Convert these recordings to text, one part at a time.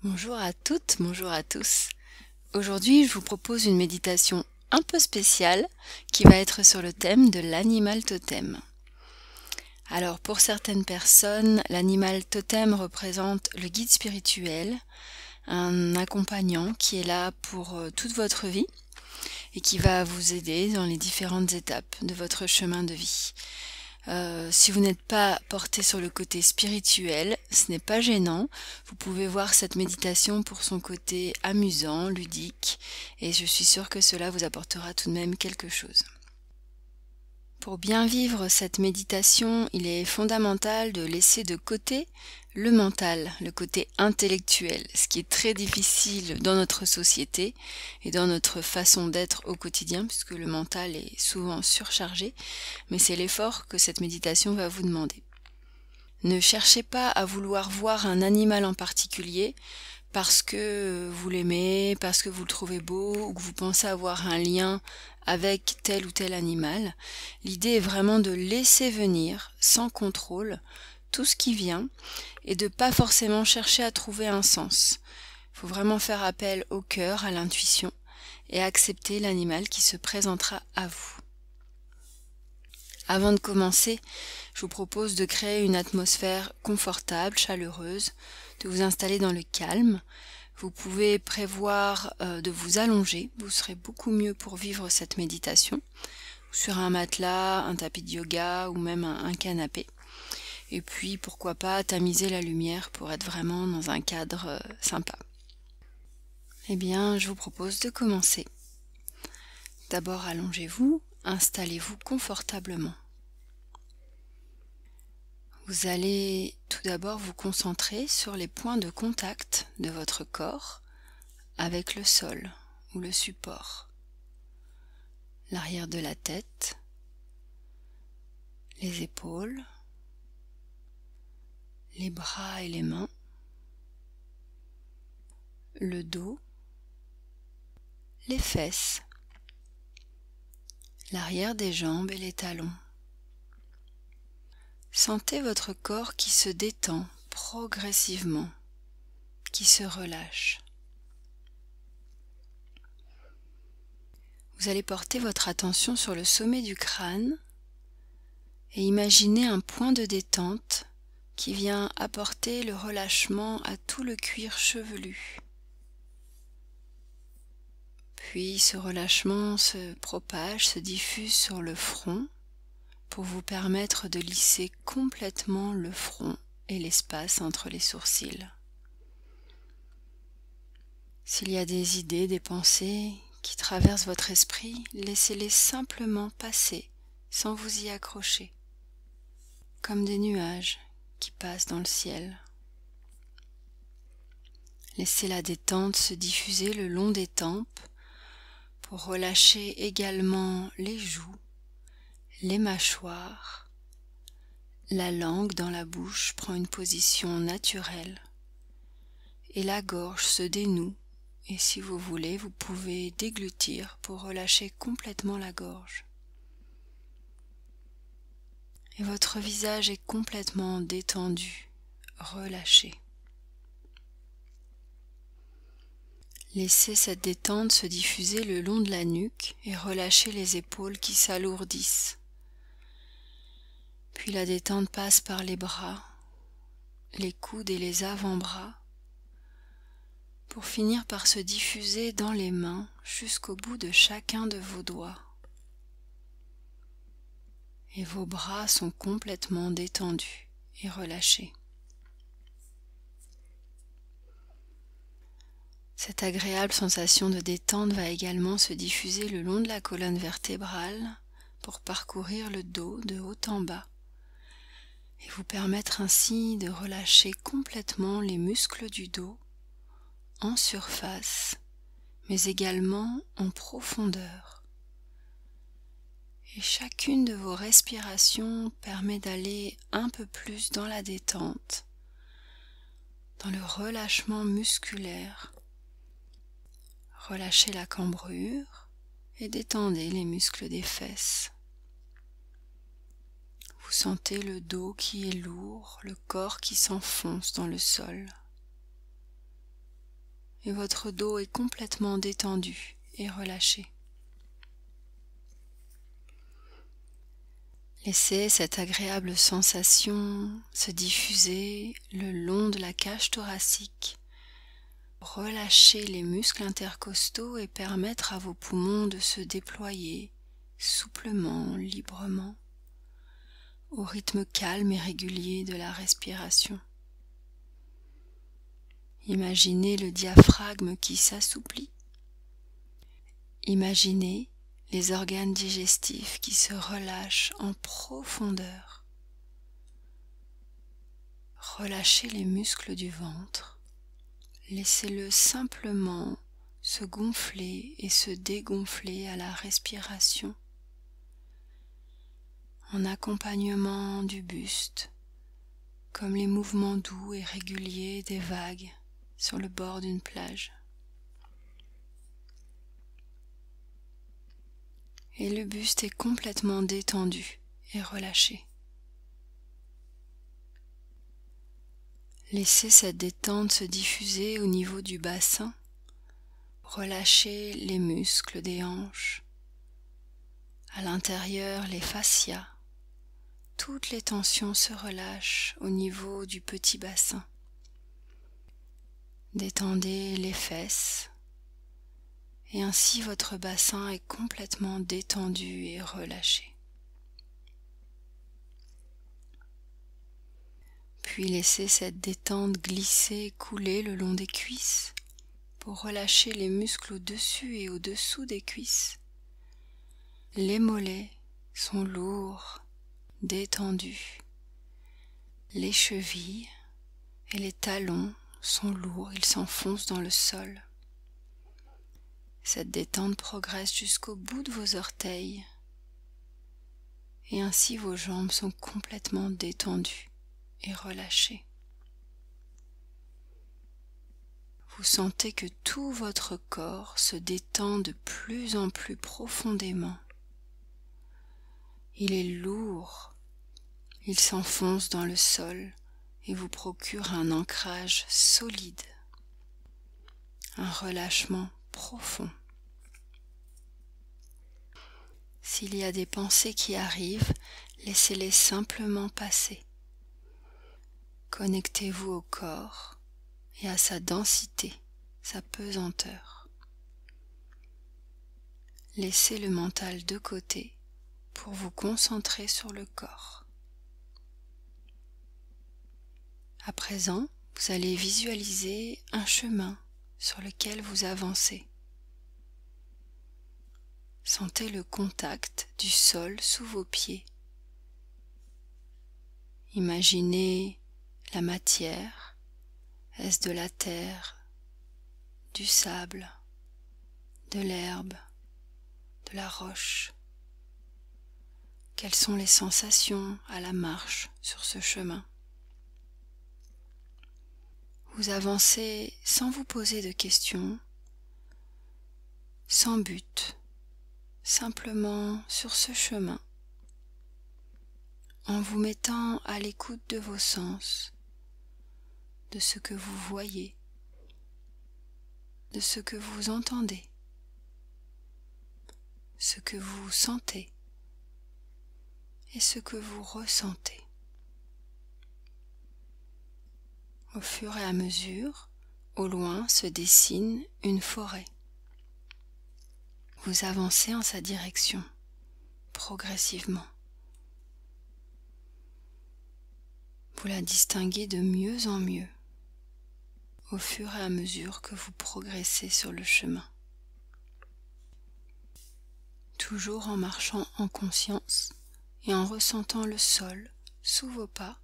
Bonjour à toutes, bonjour à tous. Aujourd'hui, je vous propose une méditation un peu spéciale qui va être sur le thème de l'animal totem. Alors, pour certaines personnes, l'animal totem représente le guide spirituel, un accompagnant qui est là pour toute votre vie et qui va vous aider dans les différentes étapes de votre chemin de vie. Si vous n'êtes pas porté sur le côté spirituel, ce n'est pas gênant. Vous pouvez voir cette méditation pour son côté amusant, ludique, et je suis sûre que cela vous apportera tout de même quelque chose. Pour bien vivre cette méditation, il est fondamental de laisser de côté le mental, le côté intellectuel, ce qui est très difficile dans notre société et dans notre façon d'être au quotidien, puisque le mental est souvent surchargé, mais c'est l'effort que cette méditation va vous demander. Ne cherchez pas à vouloir voir un animal en particulier parce que vous l'aimez, parce que vous le trouvez beau ou que vous pensez avoir un lien avec tel ou tel animal. L'idée est vraiment de laisser venir, sans contrôle, tout ce qui vient et de pas forcément chercher à trouver un sens. Il faut vraiment faire appel au cœur, à l'intuition et accepter l'animal qui se présentera à vous. Avant de commencer, je vous propose de créer une atmosphère confortable, chaleureuse, de vous installer dans le calme. Vous pouvez prévoir de vous allonger, vous serez beaucoup mieux pour vivre cette méditation, sur un matelas, un tapis de yoga ou même un canapé. Et puis pourquoi pas tamiser la lumière pour être vraiment dans un cadre sympa. Eh bien, je vous propose de commencer. D'abord, allongez-vous, installez-vous confortablement. Vous allez tout d'abord vous concentrer sur les points de contact de votre corps avec le sol ou le support. L'arrière de la tête, les épaules, les bras et les mains, le dos, les fesses, l'arrière des jambes et les talons. Sentez votre corps qui se détend progressivement, qui se relâche. Vous allez porter votre attention sur le sommet du crâne et imaginez un point de détente qui vient apporter le relâchement à tout le cuir chevelu. Puis ce relâchement se propage, se diffuse sur le front pour vous permettre de lisser complètement le front et l'espace entre les sourcils. S'il y a des idées, des pensées qui traversent votre esprit, laissez-les simplement passer sans vous y accrocher, comme des nuages qui passent dans le ciel. Laissez la détente se diffuser le long des tempes pour relâcher également les joues, les mâchoires. La langue dans la bouche prend une position naturelle et la gorge se dénoue. Et si vous voulez, vous pouvez déglutir pour relâcher complètement la gorge. Et votre visage est complètement détendu, relâché. Laissez cette détente se diffuser le long de la nuque et relâchez les épaules qui s'alourdissent. Puis la détente passe par les bras, les coudes et les avant-bras, pour finir par se diffuser dans les mains jusqu'au bout de chacun de vos doigts. Et vos bras sont complètement détendus et relâchés. Cette agréable sensation de détente va également se diffuser le long de la colonne vertébrale pour parcourir le dos de haut en bas et vous permettre ainsi de relâcher complètement les muscles du dos en surface, mais également en profondeur. Et chacune de vos respirations permet d'aller un peu plus dans la détente, dans le relâchement musculaire. Relâchez la cambrure et détendez les muscles des fesses. Vous sentez le dos qui est lourd, le corps qui s'enfonce dans le sol. et votre dos est complètement détendu et relâché. Laissez cette agréable sensation se diffuser le long de la cage thoracique. Relâchez les muscles intercostaux et permettre à vos poumons de se déployer souplement, librement, au rythme calme et régulier de la respiration. Imaginez le diaphragme qui s'assouplit. Imaginez les organes digestifs qui se relâchent en profondeur. Relâchez les muscles du ventre. Laissez-le simplement se gonfler et se dégonfler à la respiration, en accompagnement du buste, comme les mouvements doux et réguliers des vagues sur le bord d'une plage. Et le buste est complètement détendu et relâché. Laissez cette détente se diffuser au niveau du bassin. Relâchez les muscles des hanches. À l'intérieur, les fascias. Toutes les tensions se relâchent au niveau du petit bassin. Détendez les fesses. Et ainsi votre bassin est complètement détendu et relâché. Puis laissez cette détente glisser et couler le long des cuisses pour relâcher les muscles au-dessus et au-dessous des cuisses. Les mollets sont lourds, détendus. Les chevilles et les talons sont lourds, ils s'enfoncent dans le sol. Cette détente progresse jusqu'au bout de vos orteils et ainsi vos jambes sont complètement détendues et relâchées. Vous sentez que tout votre corps se détend de plus en plus profondément. Il est lourd, il s'enfonce dans le sol et vous procure un ancrage solide, un relâchement profond. S'il y a des pensées qui arrivent, laissez-les simplement passer. Connectez-vous au corps et à sa densité, sa pesanteur. Laissez le mental de côté pour vous concentrer sur le corps. À présent, vous allez visualiser un chemin sur lequel vous avancez. Sentez le contact du sol sous vos pieds. Imaginez la matière. Est-ce de la terre, du sable, de l'herbe, de la roche? Quelles sont les sensations à la marche sur ce chemin? Vous avancez sans vous poser de questions, sans but, simplement sur ce chemin, en vous mettant à l'écoute de vos sens, de ce que vous voyez, de ce que vous entendez, ce que vous sentez et ce que vous ressentez. Au fur et à mesure, au loin se dessine une forêt. Vous avancez en sa direction, progressivement. Vous la distinguez de mieux en mieux, au fur et à mesure que vous progressez sur le chemin. Toujours en marchant en conscience et en ressentant le sol sous vos pas,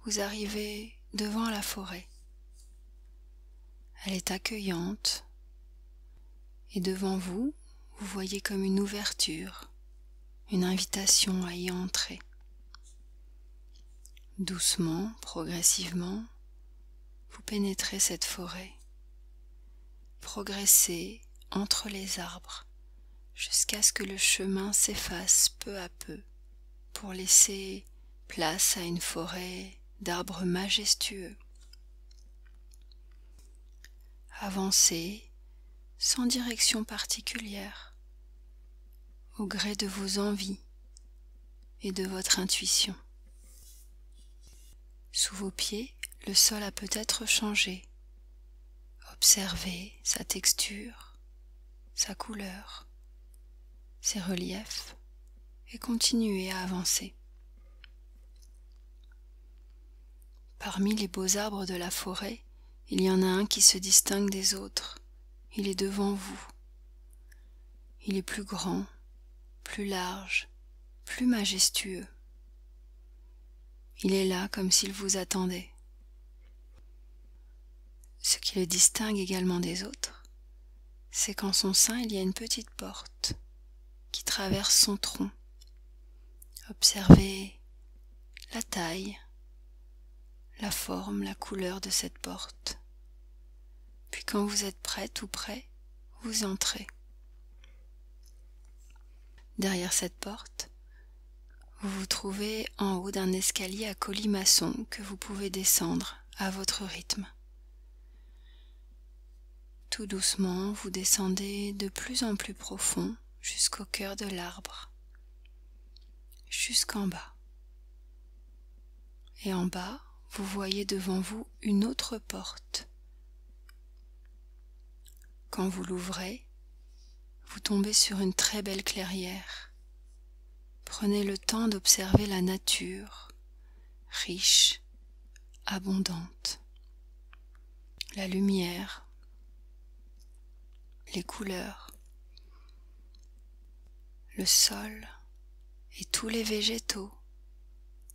vous arrivez devant la forêt. Elle est accueillante et devant vous, vous voyez comme une ouverture, une invitation à y entrer. Doucement, progressivement, vous pénétrez cette forêt, progressez entre les arbres jusqu'à ce que le chemin s'efface peu à peu pour laisser place à une forêt d'arbres majestueux. Avancez sans direction particulière, au gré de vos envies et de votre intuition. Sous vos pieds, le sol a peut-être changé. Observez sa texture, sa couleur, ses reliefs et continuez à avancer. Parmi les beaux arbres de la forêt, il y en a un qui se distingue des autres. Il est devant vous. Il est plus grand, plus large, plus majestueux. Il est là comme s'il vous attendait. Ce qui le distingue également des autres, c'est qu'en son sein il y a une petite porte qui traverse son tronc. Observez la taille, la forme, la couleur de cette porte. Puis quand vous êtes prête ou prêt, vous entrez. Derrière cette porte, vous vous trouvez en haut d'un escalier à colimaçon que vous pouvez descendre à votre rythme. Tout doucement, vous descendez de plus en plus profond jusqu'au cœur de l'arbre, jusqu'en bas. Et en bas, vous voyez devant vous une autre porte. Quand vous l'ouvrez, vous tombez sur une très belle clairière. Prenez le temps d'observer la nature, riche, abondante. La lumière, les couleurs, le sol et tous les végétaux,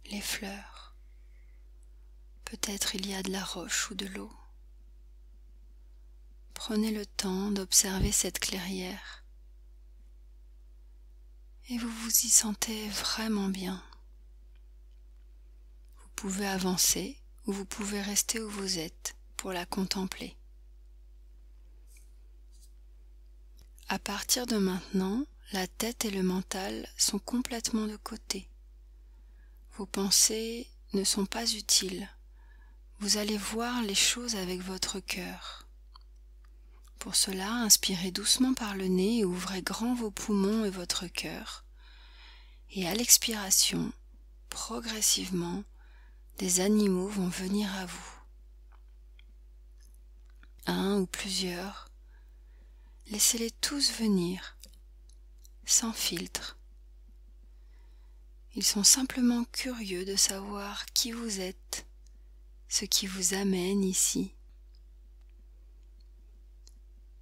les fleurs. Peut-être il y a de la roche ou de l'eau. Prenez le temps d'observer cette clairière et vous vous y sentez vraiment bien. Vous pouvez avancer ou vous pouvez rester où vous êtes pour la contempler. À partir de maintenant, la tête et le mental sont complètement de côté. Vos pensées ne sont pas utiles. Vous allez voir les choses avec votre cœur. Pour cela, inspirez doucement par le nez et ouvrez grand vos poumons et votre cœur. Et à l'expiration, progressivement, des animaux vont venir à vous. Un ou plusieurs, laissez-les tous venir, sans filtre. Ils sont simplement curieux de savoir qui vous êtes, ce qui vous amène ici.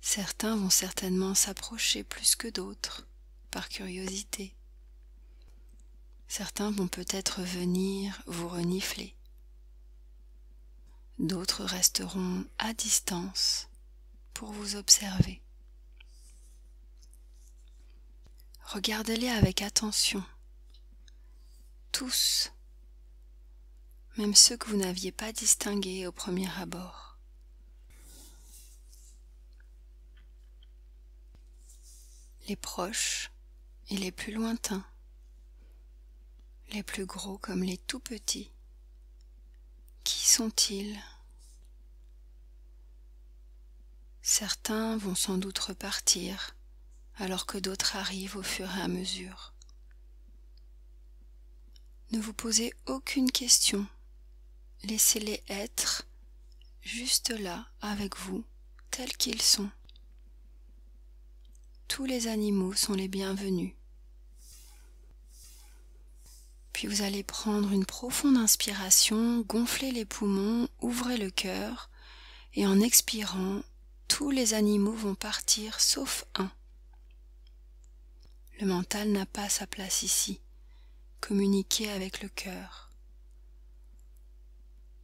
Certains vont certainement s'approcher plus que d'autres, par curiosité. Certains vont peut-être venir vous renifler. D'autres resteront à distance pour vous observer. Regardez-les avec attention. Tous, même ceux que vous n'aviez pas distingués au premier abord. Les proches et les plus lointains, les plus gros comme les tout petits. Qui sont-ils? Certains vont sans doute repartir, alors que d'autres arrivent au fur et à mesure. Ne vous posez aucune question, laissez-les être juste là avec vous, tels qu'ils sont. Tous les animaux sont les bienvenus. Puis vous allez prendre une profonde inspiration, gonfler les poumons, ouvrez le cœur, et en expirant, tous les animaux vont partir sauf un. Le mental n'a pas sa place ici. Communiquez avec le cœur.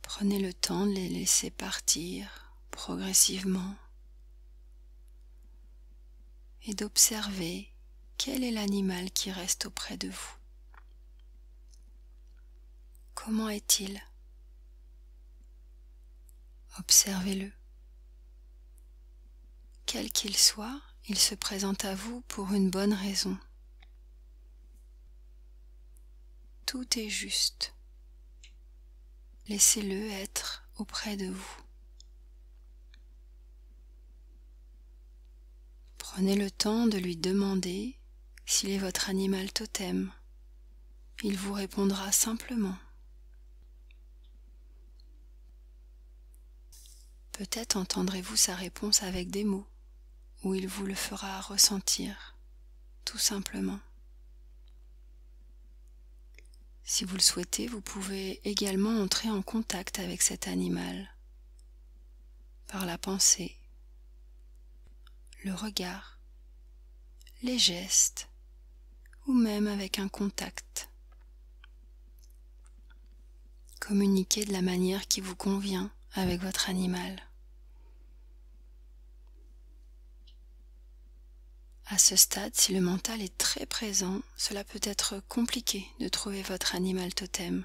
Prenez le temps de les laisser partir progressivement et d'observer quel est l'animal qui reste auprès de vous. Comment est-il? Observez-le. Quel qu'il soit, il se présente à vous pour une bonne raison. Tout est juste. Laissez-le être auprès de vous. Prenez le temps de lui demander s'il est votre animal totem. Il vous répondra simplement. Peut-être entendrez-vous sa réponse avec des mots, ou il vous le fera ressentir, tout simplement. Si vous le souhaitez, vous pouvez également entrer en contact avec cet animal, par la pensée, le regard, les gestes, ou même avec un contact. Communiquez de la manière qui vous convient avec votre animal. À ce stade, si le mental est très présent, cela peut être compliqué de trouver votre animal totem.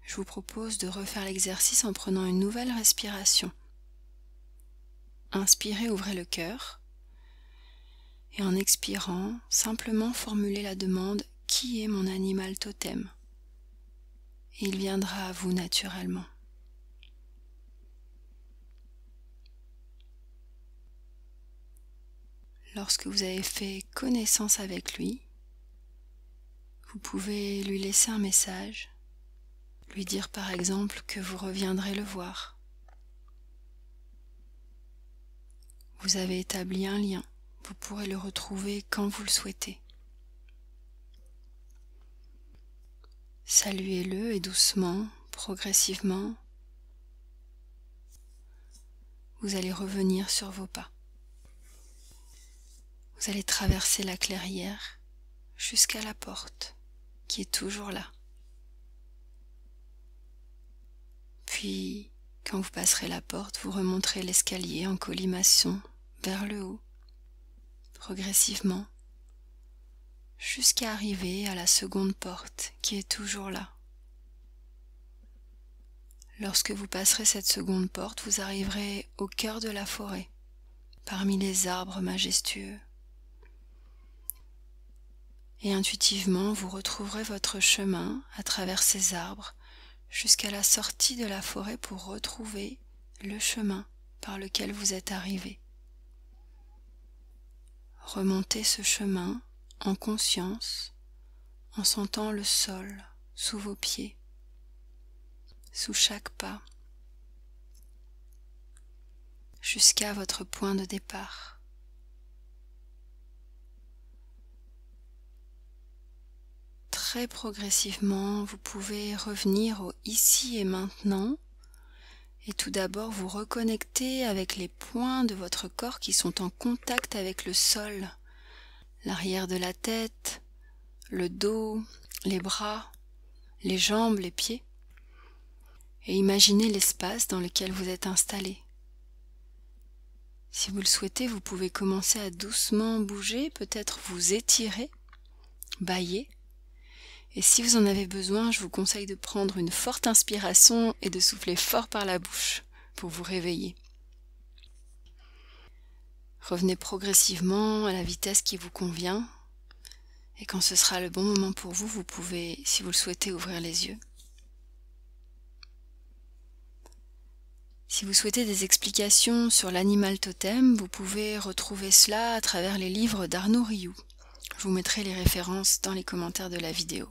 Je vous propose de refaire l'exercice en prenant une nouvelle respiration. Inspirez, ouvrez le cœur. Et en expirant, simplement formulez la demande « Qui est mon animal totem ?» Et il viendra à vous naturellement. Lorsque vous avez fait connaissance avec lui, vous pouvez lui laisser un message, lui dire par exemple que vous reviendrez le voir. Vous avez établi un lien, vous pourrez le retrouver quand vous le souhaitez. Saluez-le et doucement, progressivement, vous allez revenir sur vos pas. Vous allez traverser la clairière jusqu'à la porte qui est toujours là. Puis, quand vous passerez la porte, vous remonterez l'escalier en colimaçon vers le haut, progressivement, jusqu'à arriver à la seconde porte qui est toujours là. Lorsque vous passerez cette seconde porte, vous arriverez au cœur de la forêt, parmi les arbres majestueux. Et intuitivement, vous retrouverez votre chemin à travers ces arbres jusqu'à la sortie de la forêt pour retrouver le chemin par lequel vous êtes arrivé. Remontez ce chemin en conscience, en sentant le sol sous vos pieds, sous chaque pas, jusqu'à votre point de départ. Très progressivement, vous pouvez revenir au ici et maintenant et tout d'abord vous reconnecter avec les points de votre corps qui sont en contact avec le sol, l'arrière de la tête, le dos, les bras, les jambes, les pieds, et imaginez l'espace dans lequel vous êtes installé. Si vous le souhaitez, vous pouvez commencer à doucement bouger, peut-être vous étirer, bâiller. Et si vous en avez besoin, je vous conseille de prendre une forte inspiration et de souffler fort par la bouche pour vous réveiller. Revenez progressivement à la vitesse qui vous convient. Et quand ce sera le bon moment pour vous, vous pouvez, si vous le souhaitez, ouvrir les yeux. Si vous souhaitez des explications sur l'animal totem, vous pouvez retrouver cela à travers les livres d'Arnaud Rioux. Je vous mettrai les références dans les commentaires de la vidéo.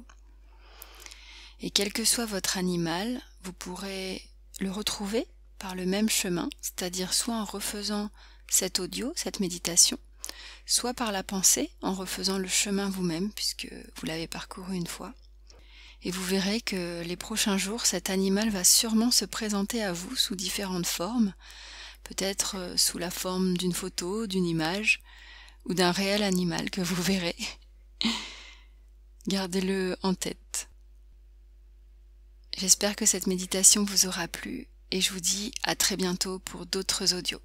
Et quel que soit votre animal, vous pourrez le retrouver par le même chemin, c'est-à-dire soit en refaisant cet audio, cette méditation, soit par la pensée, en refaisant le chemin vous-même, puisque vous l'avez parcouru une fois. Et vous verrez que les prochains jours, cet animal va sûrement se présenter à vous sous différentes formes, peut-être sous la forme d'une photo, d'une image, ou d'un réel animal que vous verrez. Gardez-le en tête. J'espère que cette méditation vous aura plu et je vous dis à très bientôt pour d'autres audios.